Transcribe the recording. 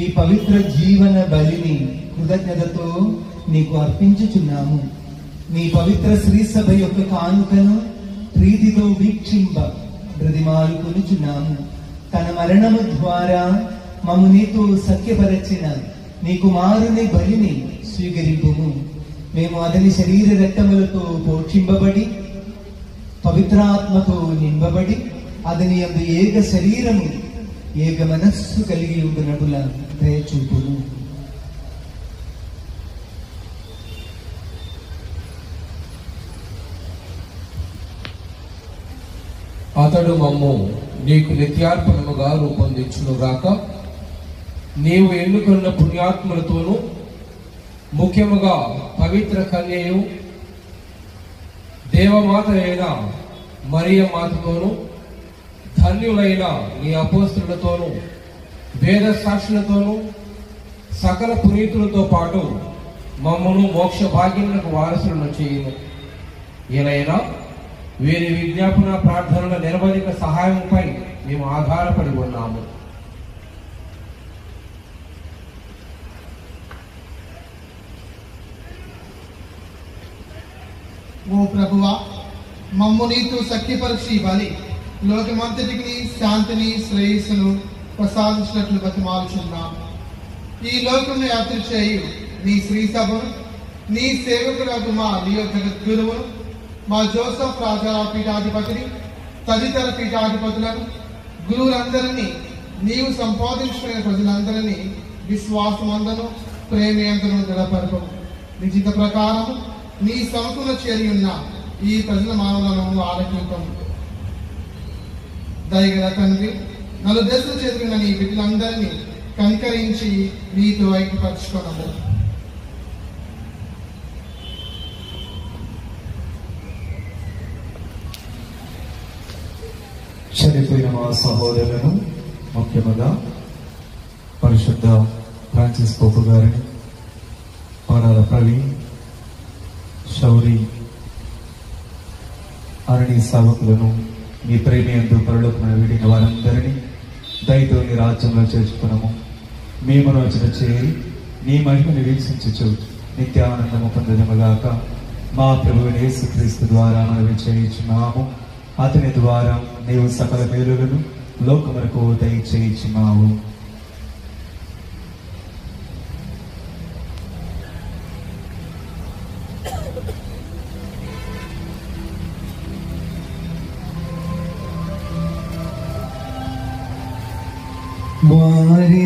ఈ పవిత్ర జీవన బలిని కృతజ్ఞతతో నీకు అర్పించుచున్నాము. నీ పవిత్ర శ్రీ సభ యొక్క కానుకను ప్రీతితో వీక్షింప బ్రతిమాలు కొనుచున్నాము. తన మరణము ద్వారా మమ్ము నీతో సఖ్యపరచిన నీ కుమారుని బలిని స్వీకరింపుము. మేము అతని శరీర రక్తములతో పోషింపబడి పవిత్రాత్మతో నింపబడి అతని యందు ఏక శరీరము ఏక మనస్సు కలిగి ఉండునట్ల దయ చూపును. అతడు మమ్ము నీకు నిత్యార్పణముగా రూపొందించునుగాక. నీవు ఎన్నుకున్న పుణ్యాత్ములతోనూ ముఖ్యముగా పవిత్ర కన్యయు దేవమాత అయిన మరియ మాతతోనూ ధన్యులైన నీ అపోస్తులతోనూ వేద సాక్షులతోనూ సకల పునీతులతో పాటు మమ్మను మోక్ష భాగ్యములకు వారసులను చేయును. ఏలైనా వీరి విజ్ఞాపన ప్రార్థనల నిరవధిక సహాయంపై మేము ఆధారపడి ఉన్నాము. ఓ ప్రభువా, మమ్ము నీతో సఖ్యపరిచి బలి లోకమంతటికి శాంతిని శ్రేయస్సును ప్రసాదించినట్లు బతిమాలుచున్నాము. ఈ లోకం యాత్ర చేయు నీ శ్రీ సభను, నీ సేవకులకు మా లియో జగద్గురువును, మా జోసఫ్ రాజా పీఠాధిపతిని, తదితర పీఠాధిపతులను, గురువులందరినీ, నీవు సంపాదించుకునే ప్రజలందరినీ విశ్వాసమందను ప్రేమయంతను దృఢపరపము. నిశ్చిత ప్రకారము నీ సముఖంలో చేరి ఉన్న ఈ ప్రజల మానవులను ఆలకింపము. దయగల తండ్రి, నలుదశలు చేతున్న నీ బిడ్డలందరినీ కనికరించి నీతో ఐక్యపరచుకున్నాము. చనిపోయిన మా సహోదరులను, ముఖ్యముగా పరిశుద్ధ ఫ్రాన్సిస్ పోపు గారిని, పాడాల ప్రవీణ్, శౌరి, అరణి సేవకులను, నీ ప్రేమయందు పరలోకమున వీడిన వారందరినీ దయతో నీ రాజ్యంలో చేర్చుకున్నాము. మీ మనోచన చేరి నీ మహిమను వీక్షించు నిత్యానందము పొందదముగాక. మా ప్రభువైన యేసుక్రీస్తు ద్వారా మనవి చేయించున్నాము. అతని ద్వారా నీవు సకల మేలులను లోకమునకు దయచేయించున్నావు. వారి